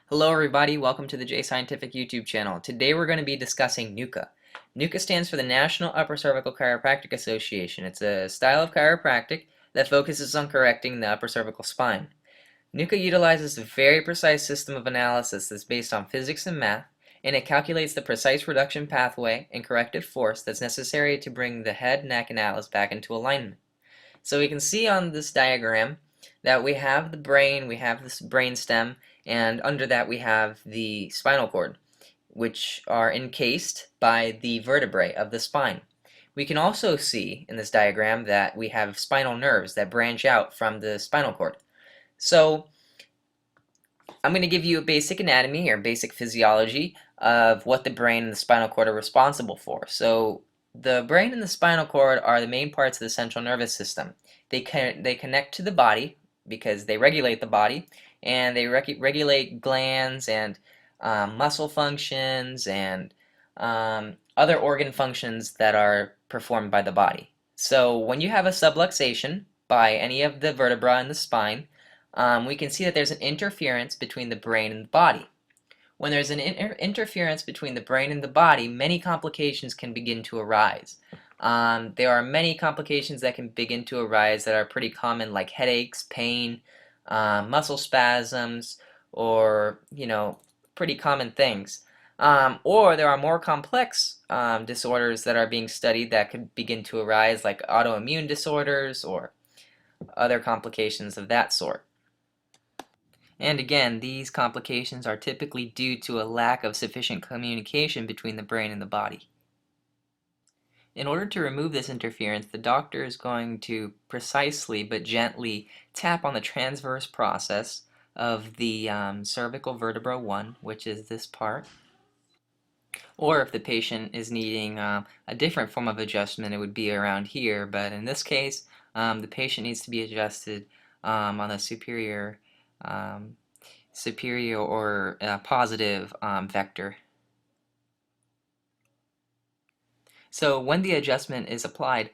Hello everybody, welcome to the J Scientific YouTube channel. Today we're going to be discussing NUCCA. NUCCA stands for the National Upper Cervical Chiropractic Association. It's a style of chiropractic that focuses on correcting the upper cervical spine. NUCCA utilizes a very precise system of analysis that's based on physics and math, and it calculates the precise reduction pathway and corrective force that's necessary to bring the head, neck, and atlas back into alignment. So we can see on this diagram that we have the brain, we have this brain stem, and under that we have the spinal cord, which are encased by the vertebrae of the spine. We can also see in this diagram that we have spinal nerves that branch out from the spinal cord. So I'm going to give you a basic anatomy or basic physiology of what the brain and the spinal cord are responsible for. So the brain and the spinal cord are the main parts of the central nervous system. They connect to the body because they regulate the body, and they regulate glands and muscle functions and other organ functions that are performed by the body. So when you have a subluxation by any of the vertebrae in the spine, we can see that there's an interference between the brain and the body. When there's an interference between the brain and the body, many complications can begin to arise. There are many complications that can begin to arise that are pretty common, like headaches, pain, muscle spasms, or pretty common things. Or there are more complex disorders that are being studied that could begin to arise, like autoimmune disorders or other complications of that sort. And again, these complications are typically due to a lack of sufficient communication between the brain and the body. In order to remove this interference, the doctor is going to precisely but gently tap on the transverse process of the cervical vertebra 1, which is this part. Or if the patient is needing a different form of adjustment, it would be around here. But in this case, the patient needs to be adjusted on the superior or positive vector. So when the adjustment is applied,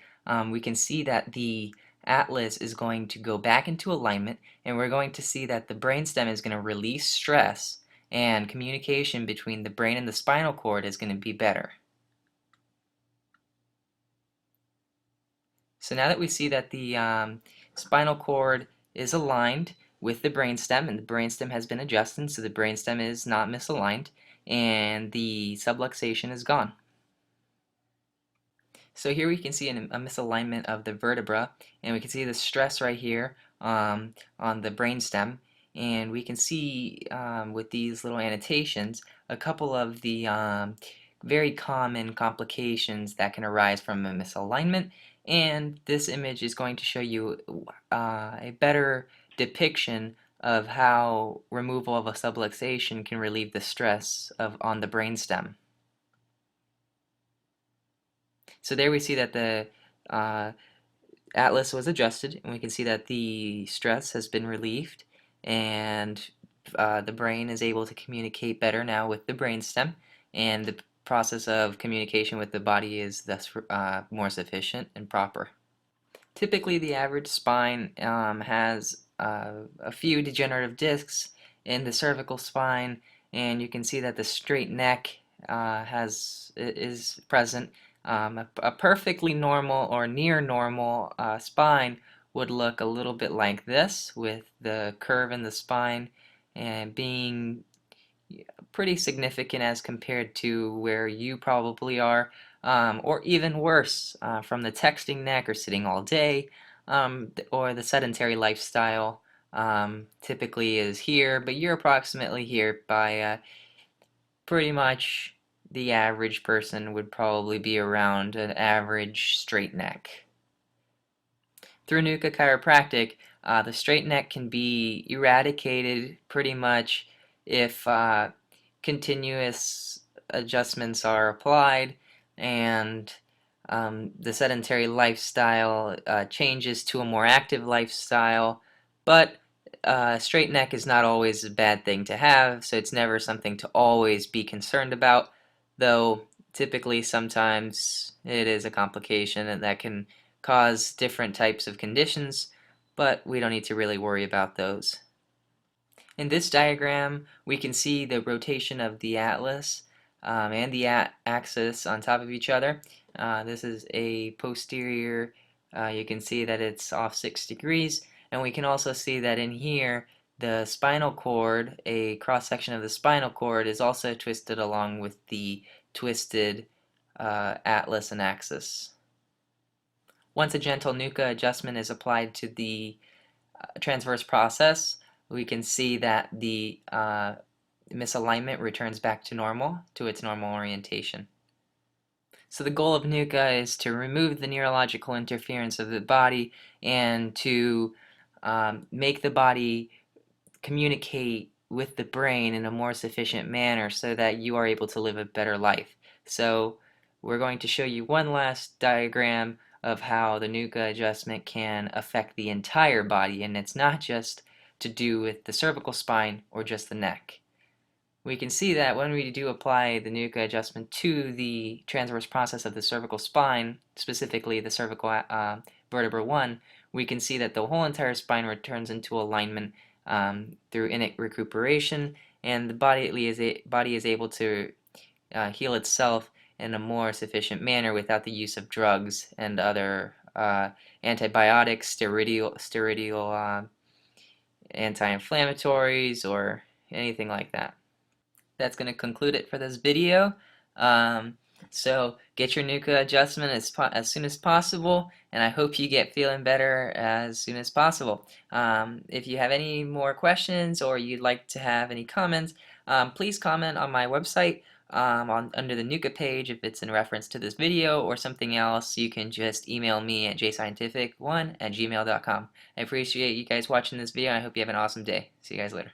we can see that the atlas is going to go back into alignment, and we're going to see that the brainstem is going to release stress, and communication between the brain and the spinal cord is going to be better. So now that we see that the spinal cord is aligned with the brainstem, and the brainstem has been adjusted, so the brainstem is not misaligned, and the subluxation is gone. So here we can see a misalignment of the vertebra, and we can see the stress right here on the brainstem, and we can see with these little annotations a couple of the very common complications that can arise from a misalignment, and this image is going to show you a better depiction of how removal of a subluxation can relieve the stress on the brainstem. So there we see that the atlas was adjusted, and we can see that the stress has been relieved, and the brain is able to communicate better now with the brainstem, and the process of communication with the body is thus more sufficient and proper. Typically, the average spine has a few degenerative discs in the cervical spine, and you can see that the straight neck is present. A perfectly normal or near normal spine would look a little bit like this, with the curve in the spine and being pretty significant as compared to where you probably are, or even worse from the texting neck or sitting all day, or the sedentary lifestyle typically is here, but you're approximately here by pretty much the average person would probably be around an average straight neck. Through NUCCA chiropractic, the straight neck can be eradicated pretty much if continuous adjustments are applied, and the sedentary lifestyle changes to a more active lifestyle. But straight neck is not always a bad thing to have, so it's never something to always be concerned about, though typically sometimes it is a complication and that can cause different types of conditions, but we don't need to really worry about those. In this diagram, we can see the rotation of the atlas and the axis on top of each other. This is a posterior. You can see that it's off 6 degrees, and we can also see that in here the spinal cord, a cross-section of the spinal cord, is also twisted along with the twisted atlas and axis. Once a gentle NUCCA adjustment is applied to the transverse process, we can see that the misalignment returns back to normal, to its normal orientation. So the goal of NUCCA is to remove the neurological interference of the body and to make the body communicate with the brain in a more sufficient manner so that you are able to live a better life. So we're going to show you one last diagram of how the NUCCA adjustment can affect the entire body, and it's not just to do with the cervical spine or just the neck. We can see that when we do apply the NUCCA adjustment to the transverse process of the cervical spine, specifically the cervical vertebra 1, we can see that the whole entire spine returns into alignment through innate recuperation, and the body is able to heal itself in a more sufficient manner without the use of drugs and other antibiotics, steroidal anti-inflammatories, or anything like that. That's going to conclude it for this video. So get your NUCCA adjustment as soon as possible, and I hope you get feeling better as soon as possible. If you have any more questions or you'd like to have any comments, please comment on my website under the NUCCA page if it's in reference to this video or something else. You can just email me at jscientific1@gmail.com. I appreciate you guys watching this video. I hope you have an awesome day. See you guys later.